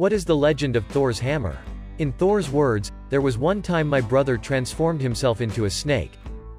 What is the legend of Thor's hammer? In Thor's words, there was one time my brother transformed himself into a snake.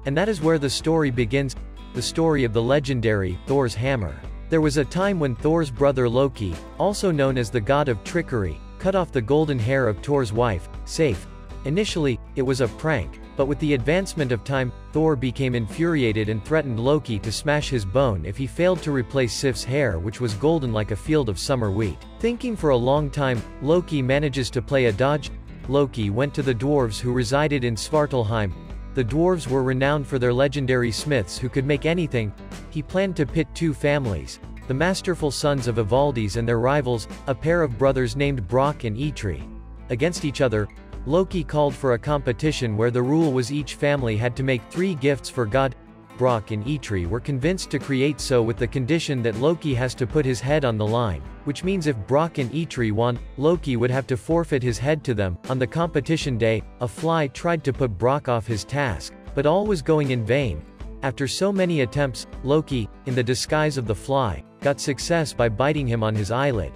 And that is where the story begins, the story of the legendary Thor's hammer. There was a time when Thor's brother Loki, also known as the god of trickery, cut off the golden hair of Thor's wife, Sif. Initially, it was a prank, but with the advancement of time, Thor became infuriated and threatened Loki to smash his bone if he failed to replace Sif's hair, which was golden like a field of summer wheat. Thinking for a long time, Loki manages to play a dodge. Loki went to the dwarves who resided in Svartalheim. The dwarves were renowned for their legendary smiths who could make anything. He planned to pit two families, the masterful sons of Ivaldis and their rivals, a pair of brothers named Brock and Eitri, against each other. Loki called for a competition where the rule was each family had to make 3 gifts for God. Brock and Eitri were convinced to create so with the condition that Loki has to put his head on the line, which means if Brock and Eitri won, Loki would have to forfeit his head to them. On the competition day, a fly tried to put Brock off his task, but all was going in vain. After so many attempts, Loki, in the disguise of the fly, got success by biting him on his eyelid.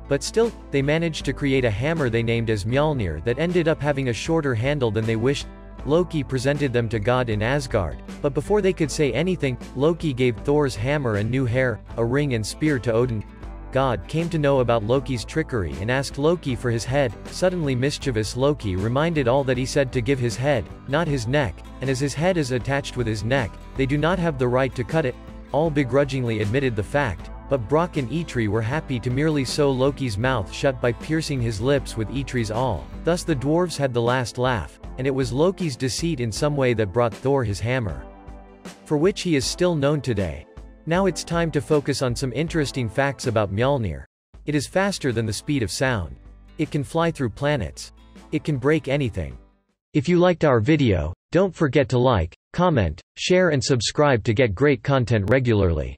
But still, they managed to create a hammer they named as Mjollnir that ended up having a shorter handle than they wished. Loki presented them to God in Asgard, but before they could say anything, Loki gave Thor's hammer and new hair, a ring and spear to Odin. God came to know about Loki's trickery and asked Loki for his head. Suddenly mischievous Loki reminded all that he said to give his head, not his neck, and as his head is attached with his neck, they do not have the right to cut it. All begrudgingly admitted the fact, but Brock and Eitri were happy to merely sew Loki's mouth shut by piercing his lips with Eitri's awl. Thus the dwarves had the last laugh, and it was Loki's deceit in some way that brought Thor his hammer, for which he is still known today. Now it's time to focus on some interesting facts about Mjolnir. It is faster than the speed of sound. It can fly through planets. It can break anything. If you liked our video, don't forget to like, comment, share and subscribe to get great content regularly.